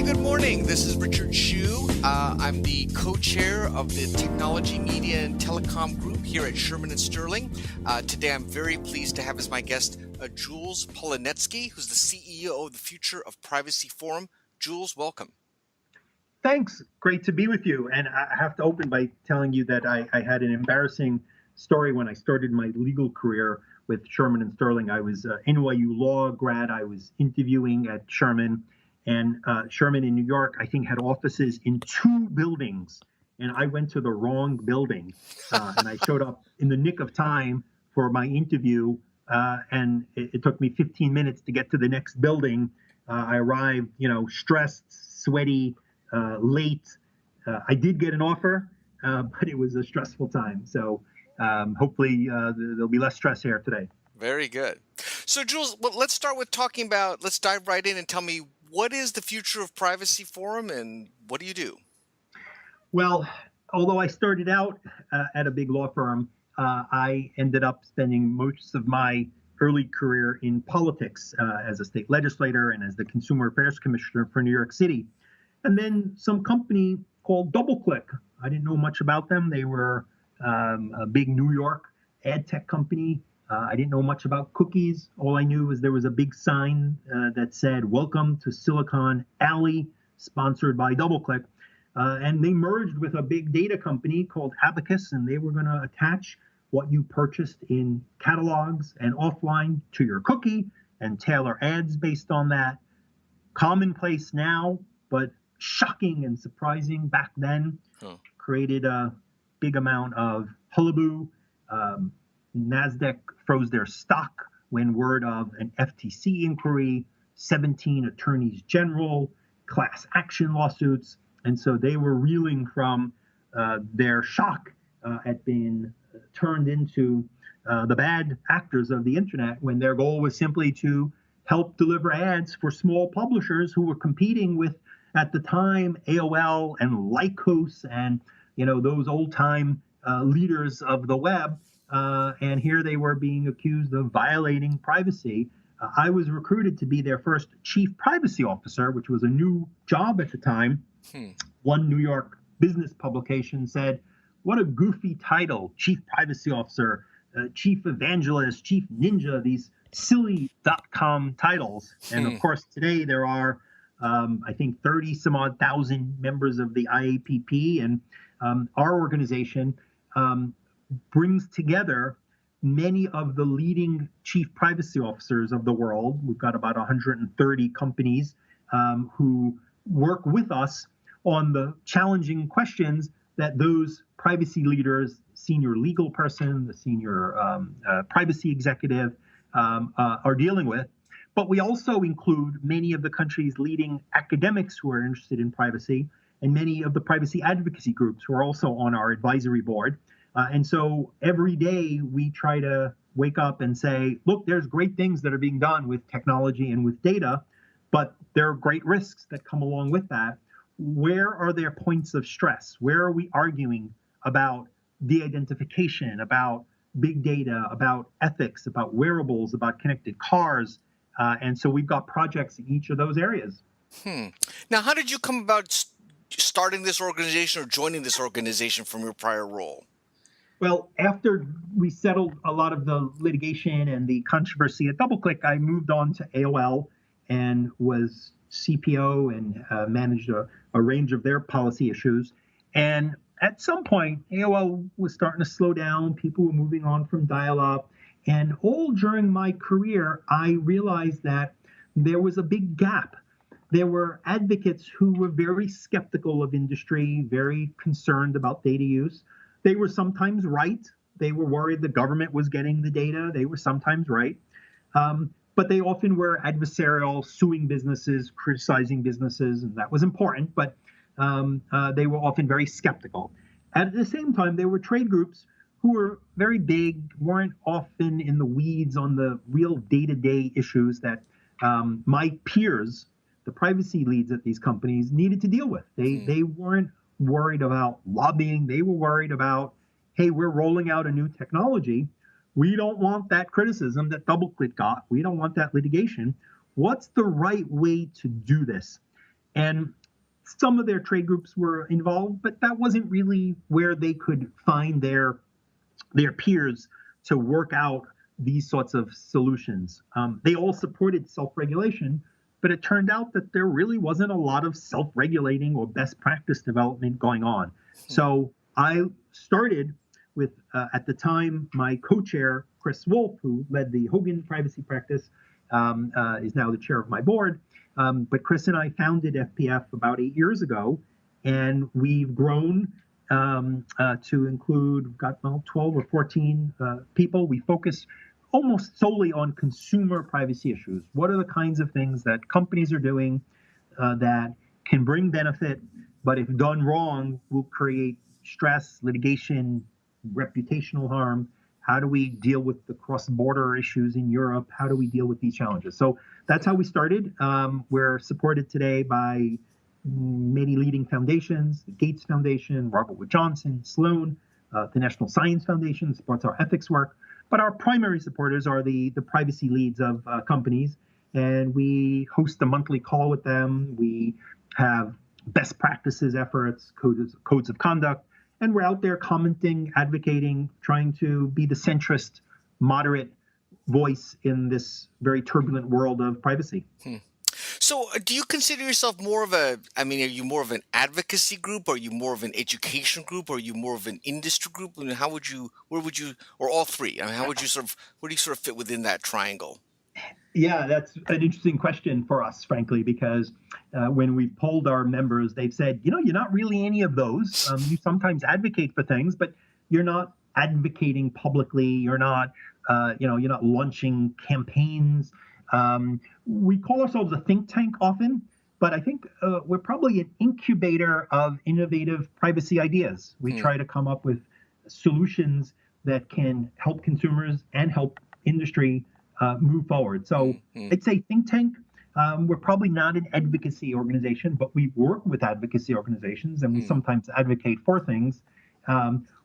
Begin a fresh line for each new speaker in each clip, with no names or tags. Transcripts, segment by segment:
good morning. This is Richard Hsu. I'm the co-chair of the Technology, Media, and Telecom Group here at Shearman and Sterling. Today, I'm very pleased to have as my guest Jules Polonetsky, who's the CEO of the Future of Privacy Forum. Jules, welcome.
Thanks. Great to be with you. And I have to open by telling you that I had an embarrassing story when I started my legal career with Shearman and Sterling. I was NYU law grad. I was interviewing at Shearman. And Shearman in New York, I think, had offices in 2 buildings. And I went to the wrong building. And I showed up in the nick of time for my interview. And it took me 15 minutes to get to the next building. I arrived, stressed, sweaty, late. I did get an offer, but it was a stressful time. So hopefully there'll be less stress here today.
Very good. So, Jules, let's dive right in and tell me, what is the Future of Privacy Forum and what do you do?
Well, although I started out at a big law firm, I ended up spending most of my early career in politics as a state legislator and as the Consumer Affairs Commissioner for New York City. And then some company called DoubleClick. I didn't know much about them. They were a big New York ad tech company. I didn't know much about cookies. All I knew was there was a big sign that said, "Welcome to Silicon Alley," sponsored by DoubleClick. And they merged with a big data company called Abacus, and they were going to attach what you purchased in catalogs and offline to your cookie and tailor ads based on that. Commonplace now, but shocking and surprising back then. Created a big amount of hullabaloo. NASDAQ froze their stock when word of an FTC inquiry, 17 attorneys general, class action lawsuits. And so they were reeling from their shock at being turned into the bad actors of the internet, when their goal was simply to help deliver ads for small publishers who were competing with, at the time, AOL and Lycos and those old-time leaders of the web. And here they were being accused of violating privacy. I was recruited to be their first chief privacy officer, which was a new job at the time. One New York business publication said, "What a goofy title, chief privacy officer, chief evangelist, chief ninja, these silly .com titles." And of course, today there are, I think, 30 some odd thousand members of the IAPP. And our organization brings together many of the leading chief privacy officers of the world. We've got about 130 companies who work with us on the challenging questions that those privacy leaders, senior legal person, the senior privacy executive, are dealing with. But we also include many of the country's leading academics who are interested in privacy, and many of the privacy advocacy groups who are also on our advisory board. And so every day we try to wake up and say, look, there's great things that are being done with technology and with data, but there are great risks that come along with that. Where are there points of stress? Where are we arguing about de-identification, about big data, about ethics, about wearables, about connected cars? And so we've got projects in each of those areas.
Now, how did you come about starting this organization or joining this organization from your prior role?
Well, after we settled a lot of the litigation and the controversy at DoubleClick, I moved on to AOL and was CPO and managed a range of their policy issues. And at some point, AOL was starting to slow down. People were moving on from dial-up. And all during my career, I realized that there was a big gap. There were advocates who were very skeptical of industry, very concerned about data use. They were sometimes right. They were worried the government was getting the data. They were sometimes right. But they often were adversarial, suing businesses, criticizing businesses, and that was important, but they were often very skeptical. At the same time, there were trade groups who were very big, weren't often in the weeds on the real day-to-day issues that my peers, the privacy leads at these companies, needed to deal with. They weren't worried about lobbying. They were worried about, hey, we're rolling out a new technology. We don't want that criticism that DoubleClick got. We don't want that litigation. What's the right way to do this? And some of their trade groups were involved, but that wasn't really where they could find their peers to work out these sorts of solutions. They all supported self-regulation, but it turned out that there really wasn't a lot of self-regulating or best practice development going on. So I started with, at the time, my co-chair, Chris Wolf, who led the Hogan privacy practice, is now the chair of my board. But Chris and I founded FPF about 8 years ago, and we've grown to include, we've got 12 or 14 people. We focus almost solely on consumer privacy issues. What are the kinds of things that companies are doing that can bring benefit, but if done wrong, will create stress, litigation, reputational harm? How do we deal with the cross-border issues in Europe? How do we deal with these challenges? So that's how we started. We're supported today by many leading foundations: the Gates Foundation, Robert Wood Johnson, Sloan, the National Science Foundation supports our ethics work. But our primary supporters are the privacy leads of companies, and we host a monthly call with them. We have best practices efforts, codes of conduct, and we're out there commenting, advocating, trying to be the centrist, moderate voice in this very turbulent world of privacy.
So, do you consider yourself more of are you more of an advocacy group? Are you more of an education group? Are you more of an industry group? I mean, where would you, or all three? I mean, where do you sort of fit within that triangle?
Yeah, that's an interesting question for us, frankly, because when we polled our members, they've said, you're not really any of those. You sometimes advocate for things, but you're not advocating publicly. You're not launching campaigns. We call ourselves a think tank often, but I think we're probably an incubator of innovative privacy ideas. We try to come up with solutions that can help consumers and help industry move forward. So I'd say think tank. We're probably not an advocacy organization, but we work with advocacy organizations, and we sometimes advocate for things.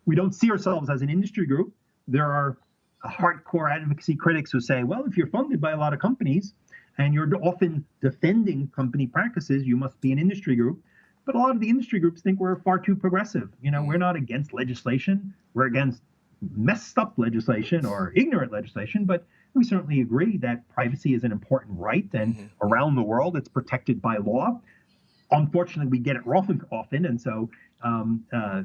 We don't see ourselves as an industry group. There are hardcore advocacy critics who say, well, if you're funded by a lot of companies and you're often defending company practices, you must be an industry group. But a lot of the industry groups think we're far too progressive. We're not against legislation. We're against messed up legislation or ignorant legislation, but we certainly agree that privacy is an important right, and around the world it's protected by law. Unfortunately, we get it wrong often, and so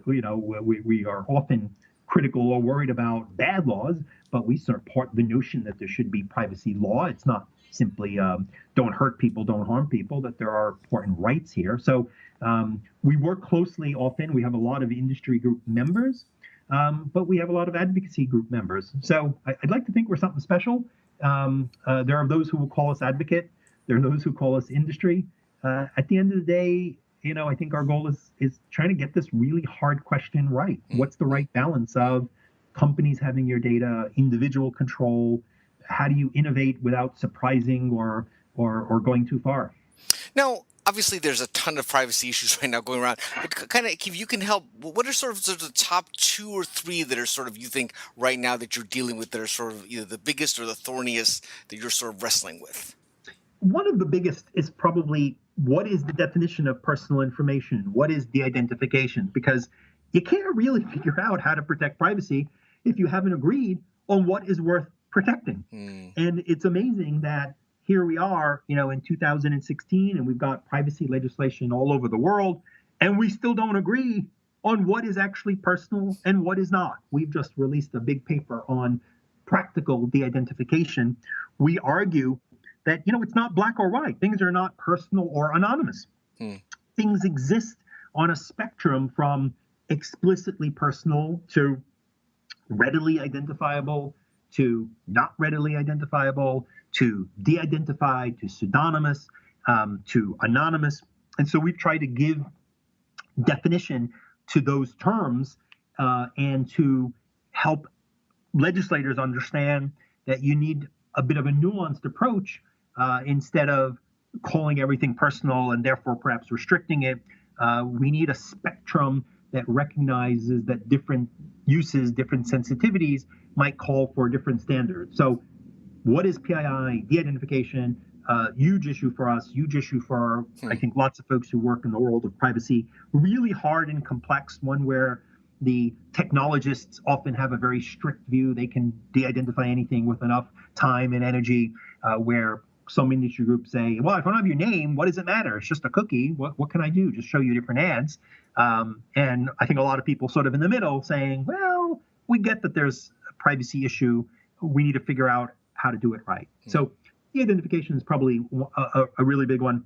we are often critical or worried about bad laws, but we support the notion that there should be privacy law. It's not simply don't hurt people, don't harm people, that there are important rights here. So we work closely often. We have a lot of industry group members, but we have a lot of advocacy group members. So I'd like to think we're something special. There are those who will call us advocate. There are those who call us industry. At the end of the day, I think our goal is trying to get this really hard question right. What's the right balance of companies having your data, individual control? How do you innovate without surprising or going too far?
Now, obviously, there's a ton of privacy issues right now going around. But kind of, if you can help, what are sort of the top 2 or 3 that are sort of, you think right now that you're dealing with that are sort of either the biggest or the thorniest that you're sort of wrestling with?
One of the biggest is probably, what is the definition of personal information? What is de-identification? Because you can't really figure out how to protect privacy if you haven't agreed on what is worth protecting. And it's amazing that here we are, in 2016, and we've got privacy legislation all over the world, and we still don't agree on what is actually personal and what is not. We've just released a big paper on practical de-identification. We argue that, it's not black or white. Things are not personal or anonymous. Things exist on a spectrum from explicitly personal to readily identifiable to not readily identifiable to de-identified to pseudonymous to anonymous. And so we've tried to give definition to those terms and to help legislators understand that you need a bit of a nuanced approach. Instead of calling everything personal and therefore perhaps restricting it, we need a spectrum that recognizes that different uses, different sensitivities might call for different standards. So what is PII, de-identification? huge issue for us, huge issue for, I think, lots of folks who work in the world of privacy. Really hard and complex, one where the technologists often have a very strict view. They can de-identify anything with enough time and energy, where some industry groups say, well, if I don't have your name, what does it matter? It's just a cookie. What can I do? Just show you different ads. And I think a lot of people sort of in the middle saying, well, we get that there's a privacy issue. We need to figure out how to do it right. So de-identification is probably a really big one.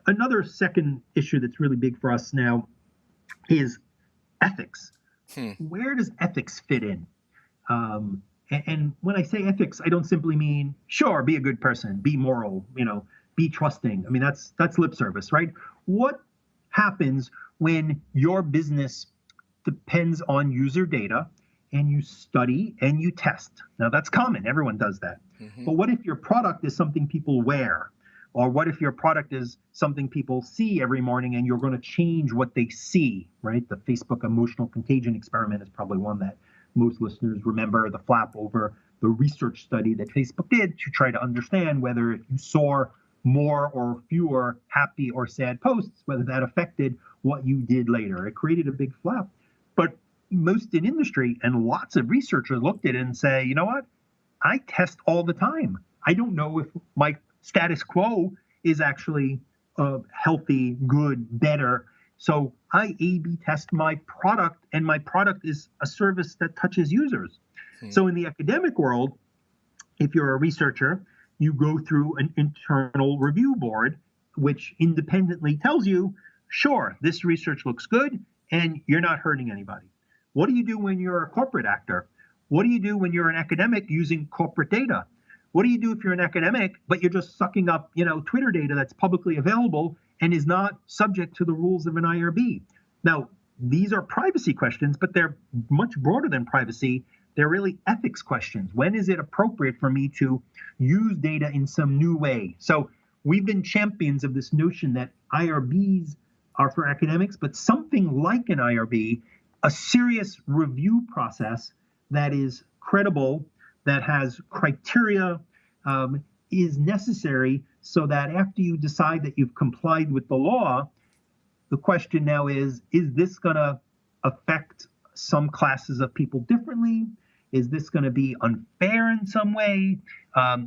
Another second issue that's really big for us now is ethics. Where does ethics fit in? And when I say ethics, I don't simply mean, sure, be a good person, be moral, be trusting. I mean, that's lip service, right? What happens when your business depends on user data and you study and you test? Now, that's common. Everyone does that. But what if your product is something people wear? Or what if your product is something people see every morning and you're going to change what they see, right? The Facebook emotional contagion experiment is probably one that most listeners remember, the flap over the research study that Facebook did to try to understand whether if you saw more or fewer happy or sad posts, whether that affected what you did later. It created a big flap. But most in industry and lots of researchers looked at it and say, you know what? I test all the time. I don't know if my status quo is actually healthy, good, better. So I A/B test my product, and my product is a service that touches users. So in the academic world, if you're a researcher, you go through an internal review board, which independently tells you, sure, this research looks good, and you're not hurting anybody. What do you do when you're a corporate actor? What do you do when you're an academic using corporate data? What do you do if you're an academic, but you're just sucking up, Twitter data that's publicly available and is not subject to the rules of an IRB? Now, these are privacy questions, but they're much broader than privacy. They're really ethics questions. When is it appropriate for me to use data in some new way? So we've been champions of this notion that IRBs are for academics, but something like an IRB, a serious review process that is credible, that has criteria, is necessary so that after you decide that you've complied with the law, the question now is this going to affect some classes of people differently? Is this going to be unfair in some way?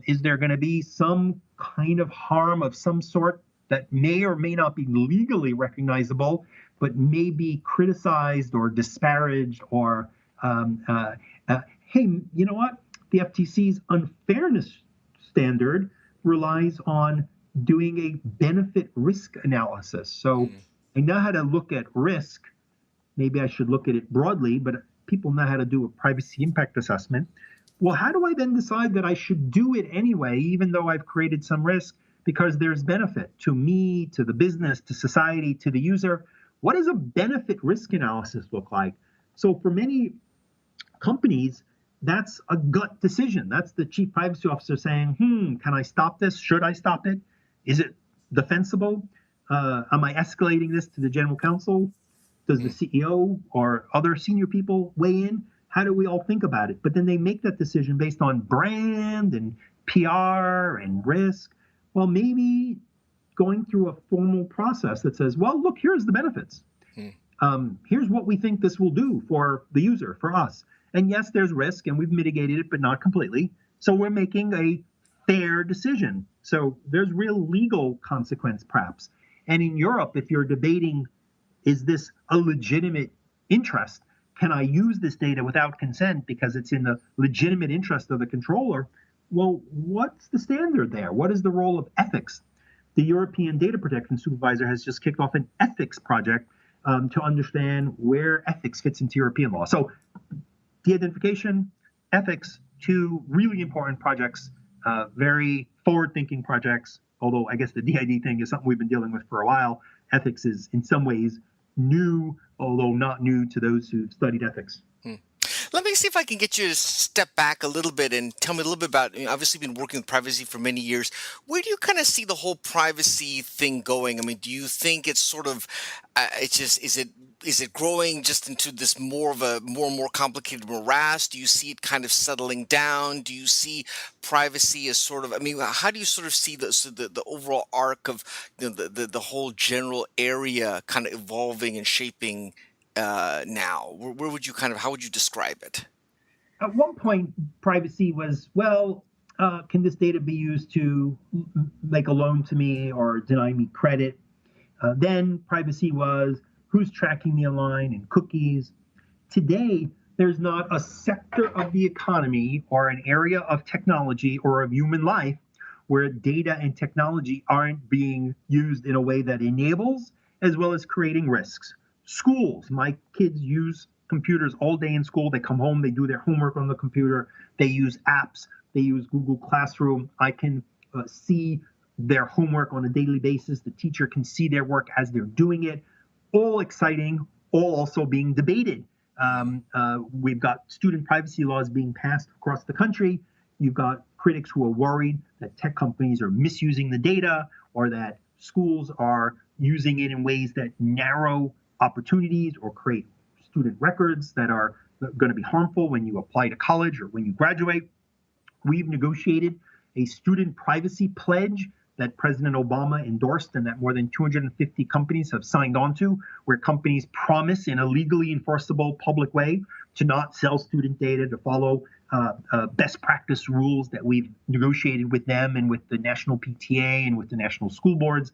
Is there going to be some kind of harm of some sort that may or may not be legally recognizable, but may be criticized or disparaged or, hey, you know what? The FTC's unfairness standard relies on doing a benefit risk analysis. So I know how to look at risk. Maybe I should look at it broadly, but people know how to do a privacy impact assessment. Well, how do I then decide that I should do it anyway, even though I've created some risk, because there's benefit to me, to the business, to society, to the user? What does a benefit risk analysis look like? So for many companies, that's a gut decision. That's the chief privacy officer saying, can I stop this? Should I stop it? Is it defensible? Am I escalating this to the general counsel? Does the CEO or other senior people weigh in? How do we all think about it? But then they make that decision based on brand and PR and risk. Well, maybe going through a formal process that says, well, look, here's the benefits. Here's what we think this will do for the user, for us. And yes, there's risk, and we've mitigated it, but not completely. So we're making a fair decision. So there's real legal consequence, perhaps. And in Europe, if you're debating, is this a legitimate interest? Can I use this data without consent because it's in the legitimate interest of the controller? Well, what's the standard there? What is the role of ethics? The European Data Protection Supervisor has just kicked off an ethics project to understand where ethics fits into European law. So de-identification, ethics, two really important projects, very forward-thinking projects, although I guess the DID thing is something we've been dealing with for a while. Ethics is in some ways new, although not new to those who've studied ethics.
Let me see if I can get you to step back a little bit and tell me a little bit about, obviously been working with privacy for many years. Where do you kind of see the whole privacy thing going? I mean, do you think it's sort of, is it is it growing just into this more of a more and more complicated morass? Do you see it kind of settling down? Do you see privacy as sort of, I mean, how do you sort of see the overall arc of the whole general area kind of evolving and shaping now? Where would you kind of, how would you describe it?
At one point, privacy was, well, can this data be used to make a loan to me or deny me credit? Then privacy was, who's tracking me online and cookies? Today, there's not a sector of the economy or an area of technology or of human life where data and technology aren't being used in a way that enables as well as creating risks. Schools, my kids use computers all day in school. They come home, they do their homework on the computer, they use apps, they use Google Classroom. I can see their homework on a daily basis. The teacher can see their work as they're doing it. All exciting, all also being debated. We've got student privacy laws being passed across the country. You've got critics who are worried that tech companies are misusing the data or that schools are using it in ways that narrow opportunities or create student records that are going to be harmful when you apply to college or when you graduate. We've negotiated a student privacy pledge that President Obama endorsed and that more than 250 companies have signed on to, where companies promise in a legally enforceable public way to not sell student data, to follow best practice rules that we've negotiated with them and with the National PTA and with the national school boards.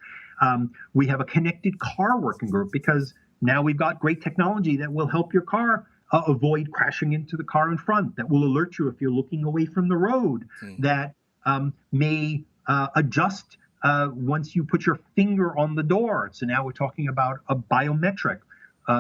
We have a connected car working group because now we've got great technology that will help your car avoid crashing into the car in front, that will alert you if you're looking away from the road, that may adjust once you put your finger on the door. So now we're talking about a biometric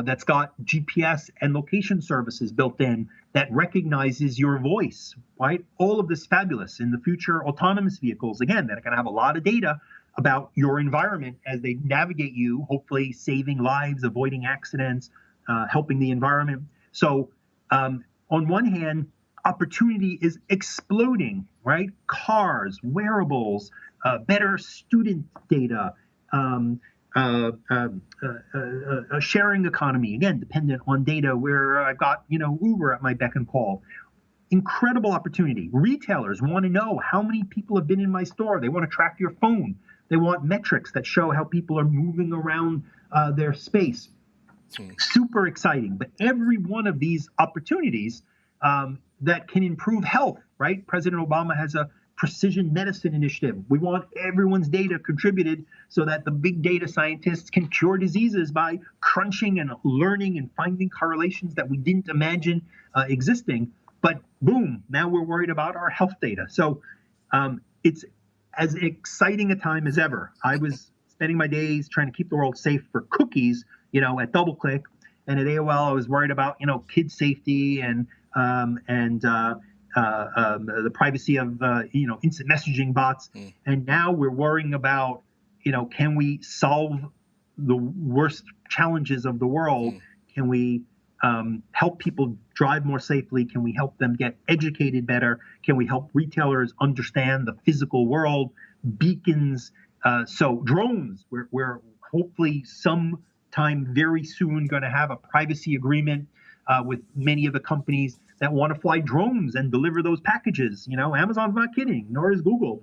that's got GPS and location services built in that recognizes your voice, right? All of this fabulous. In the future, autonomous vehicles, again, that are going to have a lot of data about your environment as they navigate you, hopefully saving lives, avoiding accidents, helping the environment. So on one hand, opportunity is exploding, right? Cars, wearables, better student data, a sharing economy, again, dependent on data where I've got, Uber at my beck and call. Incredible opportunity. Retailers want to know how many people have been in my store. They want to track your phone. They want metrics that show how people are moving around their space. Super exciting. But every one of these opportunities that can improve health, right? President Obama has a precision medicine initiative. We want everyone's data contributed so that the big data scientists can cure diseases by crunching and learning and finding correlations that we didn't imagine existing. But boom, now we're worried about our health data. So it's as exciting a time as ever. I was spending my days trying to keep the world safe for cookies, at DoubleClick, and at AOL I was worried about, kid safety and the privacy of instant messaging bots. And now we're worrying about, can we solve the worst challenges of the world? Can we help people drive more safely? Can we help them get educated better? Can we help retailers understand the physical world? Beacons, so drones, we're hopefully sometime very soon going to have a privacy agreement with many of the companies that want to fly drones and deliver those packages. Amazon's not kidding, nor is Google.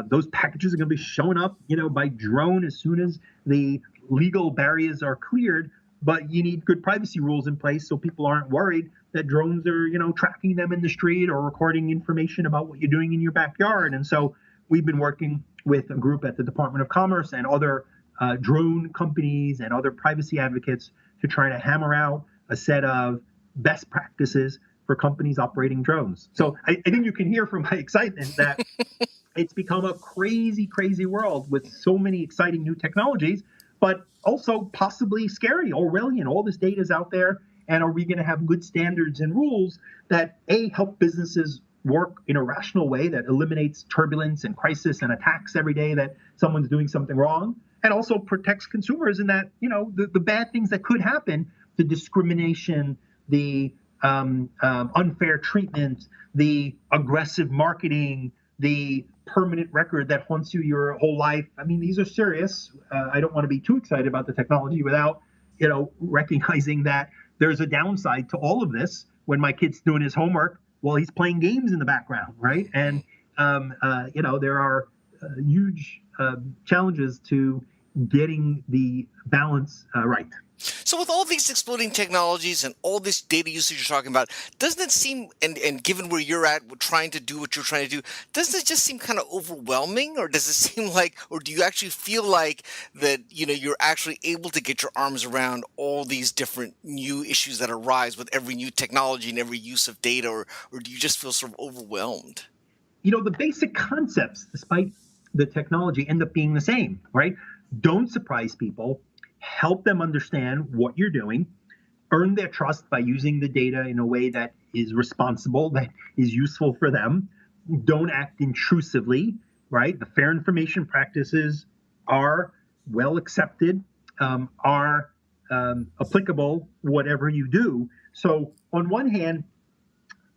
Those packages are going to be showing up, by drone as soon as the legal barriers are cleared. But you need good privacy rules in place so people aren't worried that drones are, tracking them in the street or recording information about what you're doing in your backyard. And so we've been working with a group at the Department of Commerce and other drone companies and other privacy advocates to try to hammer out a set of best practices for companies operating drones. So I think you can hear from my excitement that it's become a crazy, crazy world with so many exciting new technologies, but also possibly scary. Orwellian, all this data is out there. And are we going to have good standards and rules that, A, help businesses work in a rational way that eliminates turbulence and crisis and attacks every day that someone's doing something wrong, and also protects consumers in that, the bad things that could happen, the discrimination, the unfair treatment, the aggressive marketing, the permanent record that haunts you your whole life. I mean, these are serious. I don't want to be too excited about the technology without, recognizing that there's a downside to all of this. When my kid's doing his homework, well, he's playing games in the background, right? And there are huge challenges to getting the balance right.
So with all these exploding technologies and all this data usage you're talking about, doesn't it seem, and given where you're at, trying to do what you're trying to do, doesn't it just seem kind of overwhelming? Or does it seem like, or do you actually feel like that, you're actually able to get your arms around all these different new issues that arise with every new technology and every use of data, or do you just feel sort of overwhelmed?
The basic concepts, despite the technology, end up being the same, right? Don't surprise people. Help them understand what you're doing, earn their trust by using the data in a way that is responsible, that is useful for them. Don't act intrusively, right? The fair information practices are well accepted, are applicable, whatever you do. So on one hand,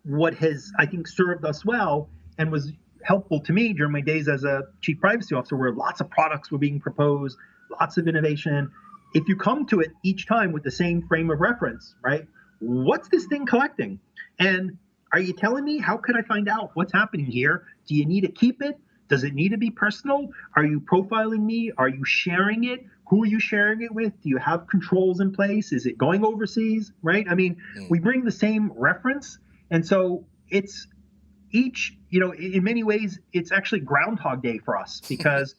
what has, I think, served us well and was helpful to me during my days as a chief privacy officer, where lots of products were being proposed, lots of innovation. If you come to it each time with the same frame of reference, right? What's this thing collecting? And are you telling me? How could I find out what's happening here? Do you need to keep it? Does it need to be personal? Are you profiling me? Are you sharing it? Who are you sharing it with? Do you have controls in place? Is it going overseas, right? I mean, we bring the same reference. And so it's each, in many ways, it's actually Groundhog Day for us, because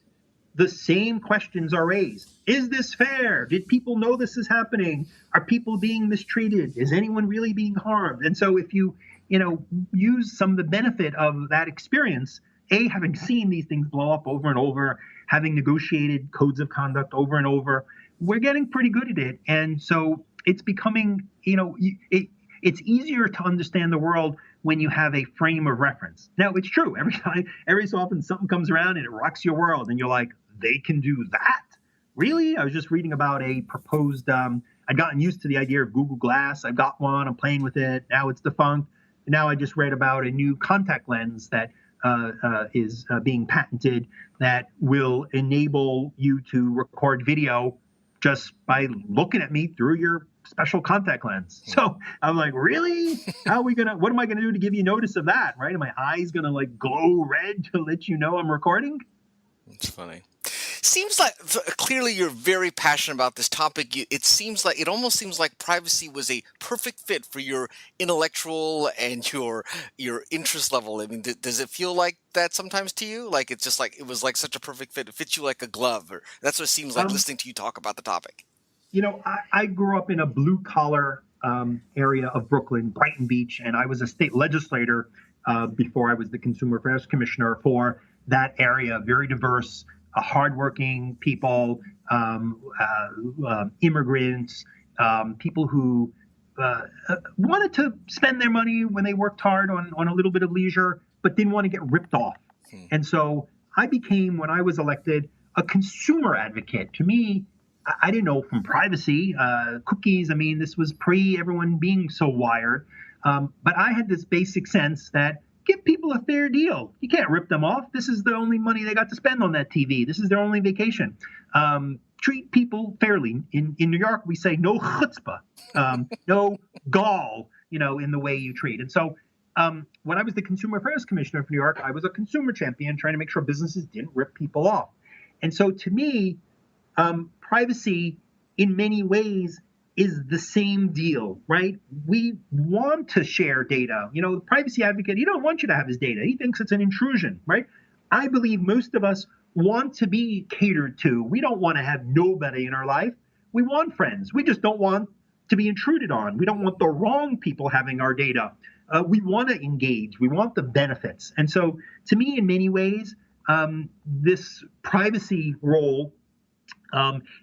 the same questions are raised. Is this fair? Did people know this is happening? Are people being mistreated? Is anyone really being harmed? And so if you, use some of the benefit of that experience, having seen these things blow up over and over, having negotiated codes of conduct over and over, we're getting pretty good at it. And so it's becoming, it's easier to understand the world when you have a frame of reference. Now, it's true. Every so often something comes around and it rocks your world and you're like, they can do that? Really? I was just reading about a proposed, I'd gotten used to the idea of Google Glass. I've got one, I'm playing with it. Now it's defunct. Now I just read about a new contact lens that is being patented that will enable you to record video just by looking at me through your special contact lens. So I'm like, really? What am I gonna do to give you notice of that, right? Are my eyes gonna glow red to let you know I'm recording?
That's funny. Seems like clearly you're very passionate about this topic. It almost seems like privacy was a perfect fit for your intellectual and your interest level. I mean, does it feel like that sometimes to you? Like it's just like it was like such a perfect fit. It fits you like a glove, or that's what it seems like listening to you talk about the topic.
I grew up in a blue collar area of Brooklyn, Brighton Beach, and I was a state legislator before I was the Consumer Affairs Commissioner for that area. Very diverse, hardworking people, immigrants, people who wanted to spend their money when they worked hard on a little bit of leisure, but didn't want to get ripped off. And so I became, when I was elected, a consumer advocate. To me, I didn't know from privacy, cookies. I mean, this was pre everyone being so wired. But I had this basic sense that give people a fair deal. You can't rip them off. This is the only money they got to spend on that TV. This is their only vacation. Treat people fairly. In New York, we say no chutzpah, no gall, in the way you treat. And so when I was the Consumer Affairs Commissioner for New York, I was a consumer champion trying to make sure businesses didn't rip people off. And so to me, privacy in many ways is the same deal, right? We want to share data. The privacy advocate, he don't want you to have his data. He thinks it's an intrusion, right? I believe most of us want to be catered to. We don't want to have nobody in our life. We want friends. We just don't want to be intruded on. We don't want the wrong people having our data. We want to engage. We want the benefits. And so to me, in many ways, this privacy role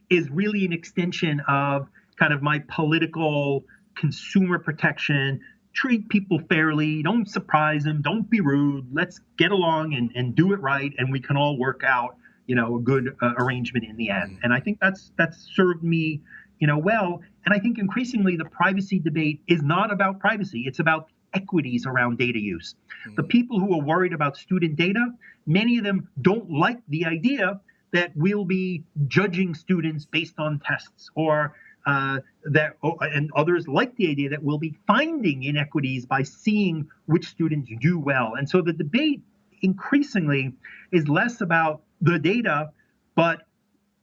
is really an extension of kind of my political consumer protection. Treat people fairly. Don't surprise them. Don't be rude. Let's get along and do it right, and we can all work out, a good arrangement in the end. And I think that's served me, well. And I think increasingly the privacy debate is not about privacy. It's about equities around data use. The people who are worried about student data, many of them don't like the idea that we'll be judging students based on tests, or and others like the idea that we'll be finding inequities by seeing which students do well. And so the debate increasingly is less about the data, but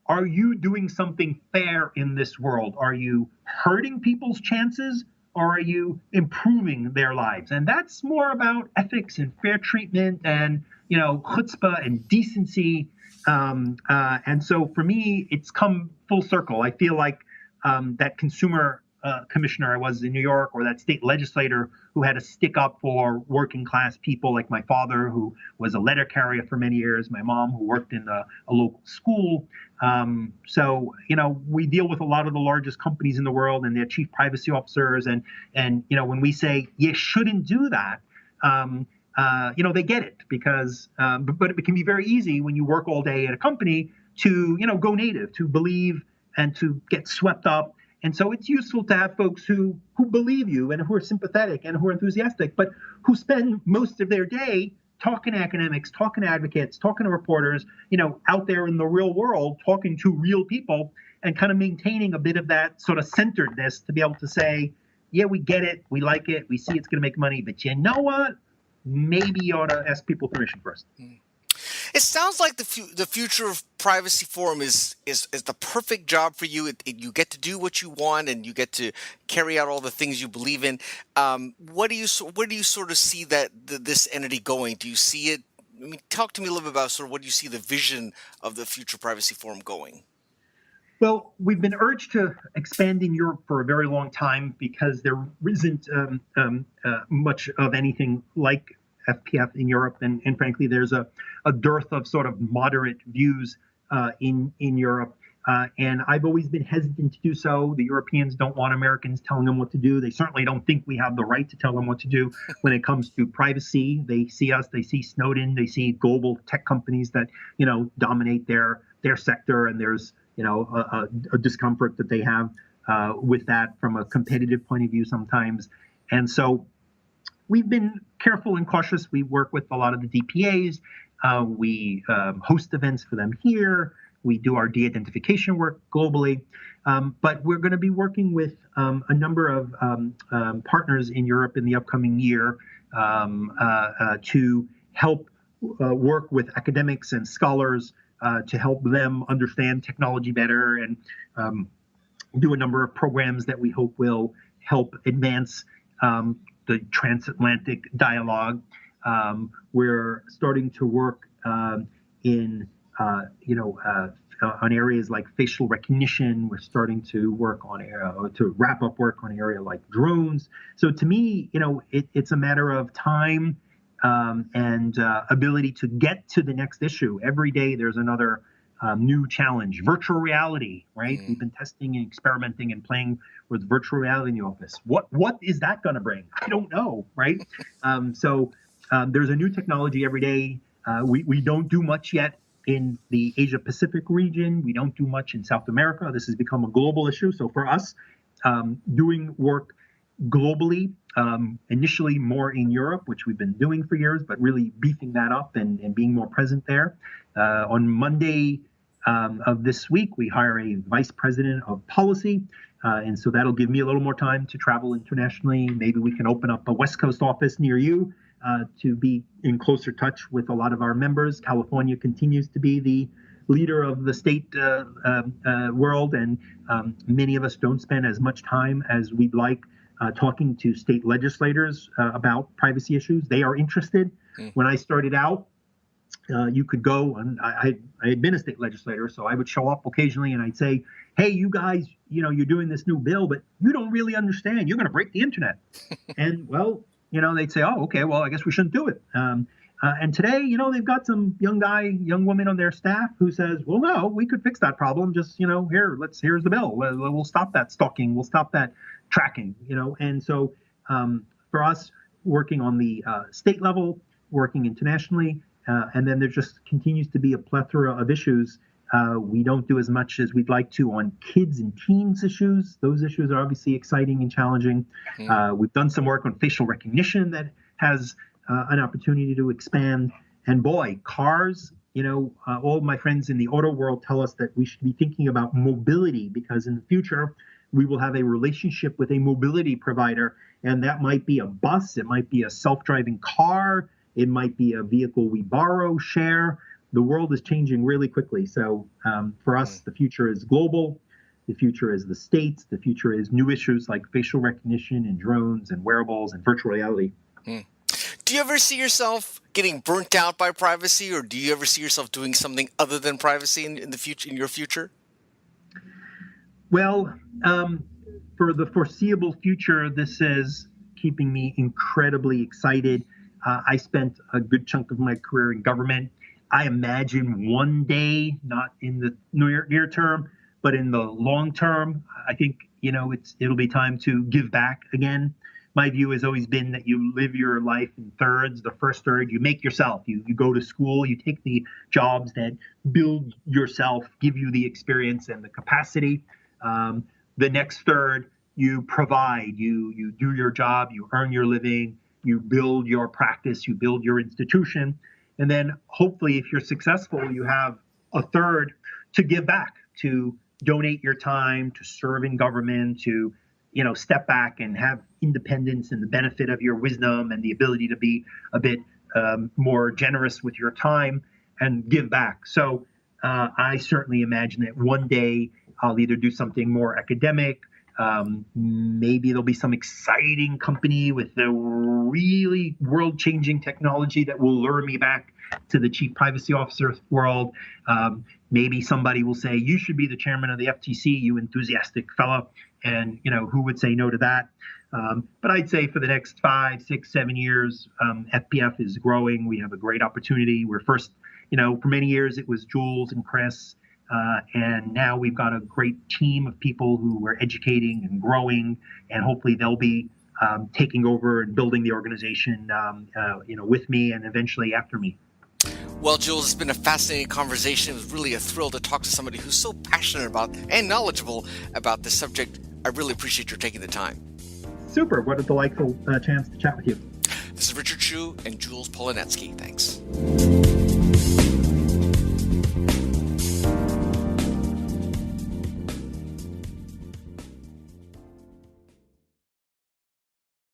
are you doing something fair in this world? Are you hurting people's chances, or are you improving their lives? And that's more about ethics and fair treatment and, chutzpah and decency. And so for me, it's come full circle. I feel like that consumer commissioner I was in New York, or that state legislator who had to stick up for working class people, like my father, who was a letter carrier for many years, my mom, who worked in a local school. So, we deal with a lot of the largest companies in the world and their chief privacy officers. And when we say you shouldn't do that, they get it, because but it can be very easy when you work all day at a company to, go native, to believe and to get swept up. And so it's useful to have folks who believe you and who are sympathetic and who are enthusiastic, but who spend most of their day talking to academics, talking to advocates, talking to reporters, out there in the real world, talking to real people, and kind of maintaining a bit of that sort of centeredness to be able to say, yeah, we get it, we like it, we see it's going to make money, but you know what? Maybe you ought to ask people permission first.
It sounds like the future of Privacy Forum is the perfect job for you. You get to do what you want, and you get to carry out all the things you believe in. Where do you sort of see that this entity going? Do you see it? I mean, talk to me a little bit about sort of what do you see the vision of the future Privacy Forum going?
Well, we've been urged to expand in Europe for a very long time because there isn't much of anything like FPF in Europe, and frankly, there's a dearth of sort of moderate views in Europe. And I've always been hesitant to do so. The Europeans don't want Americans telling them what to do. They certainly don't think we have the right to tell them what to do when it comes to privacy. They see us, they see Snowden, they see global tech companies that, dominate their sector. And there's, a discomfort that they have with that from a competitive point of view sometimes. And so we've been careful and cautious. We work with a lot of the DPAs. We host events for them here. We do our de-identification work globally. But we're going to be working with a number of partners in Europe in the upcoming year to help work with academics and scholars to help them understand technology better, and do a number of programs that we hope will help advance the transatlantic dialogue. We're starting to work in on areas like facial recognition. We're starting to work on to wrap up work on an area like drones. So to me, it's a matter of time and ability to get to the next issue. Every day there's another new challenge. Virtual reality, right? We've been testing and experimenting and playing with virtual reality in the office. What is that going to bring? I don't know, right? So there's a new technology every day. We don't do much yet in the Asia Pacific region. We don't do much in South America. This has become a global issue. So for us, doing work globally, initially more in Europe, which we've been doing for years, but really beefing that up and being more present there. On Monday of this week, we hire a vice president of policy. And so that'll give me a little more time to travel internationally. Maybe we can open up a West Coast office near you to be in closer touch with a lot of our members. California continues to be the leader of the state world, and many of us don't spend as much time as we'd like talking to state legislators about privacy issues. They are interested. When I started out, you could go, and I had been a state legislator, so I would show up occasionally and I'd say, hey, you guys, you're doing this new bill, but you don't really understand. You're going to break the internet. And well, they'd say, oh, okay, well, I guess we shouldn't do it. And today, they've got some young woman on their staff who says, well, no, we could fix that problem. Just, here's the bill. We'll stop that stalking. We'll stop that tracking, And so for us, working on the state level, working internationally, and then there just continues to be a plethora of issues We don't do as much as we'd like to on kids and teens issues. Those issues are obviously exciting and challenging. We've done some work on facial recognition that has an opportunity to expand. And boy, cars, all of my friends in the auto world tell us that we should be thinking about mobility, because in the future, we will have a relationship with a mobility provider. And that might be a bus, it might be a self-driving car, it might be a vehicle we borrow, share. The world is changing really quickly. So for us, the future is global. The future is the states. The future is new issues like facial recognition and drones and wearables and virtual reality.
Do you ever see yourself getting burnt out by privacy, or do you ever see yourself doing something other than privacy in the future, in your future?
Well, for the foreseeable future, this is keeping me incredibly excited. I spent a good chunk of my career in government. I imagine one day, not in the near term, but in the long term, I think, it'll be time to give back again. My view has always been that you live your life in thirds. The first third, you make yourself. You go to school, you take the jobs that build yourself, give you the experience and the capacity. The next third, you provide, you do your job, you earn your living, you build your practice, you build your institution. And then hopefully, if you're successful, you have a third to give back, to donate your time, to serve in government, to step back and have independence and the benefit of your wisdom and the ability to be a bit more generous with your time and give back. So I certainly imagine that one day I'll either do something more academic. Maybe there'll be some exciting company with the really world-changing technology that will lure me back to the chief privacy officer world. Maybe somebody will say, you should be the chairman of the FTC, you enthusiastic fellow. And, who would say no to that? But I'd say for the next 5, 6, 7 years, FPF is growing. We have a great opportunity. We're first, for many years, it was Jules and Chris. And now we've got a great team of people who we're educating and growing, and hopefully they'll be taking over and building the organization, with me and eventually after me.
Well, Jules, it's been a fascinating conversation. It was really a thrill to talk to somebody who's so passionate about and knowledgeable about this subject. I really appreciate your taking the time.
Super. What a delightful chance to chat with you.
This is Richard Chu and Jules Polonetsky. Thanks.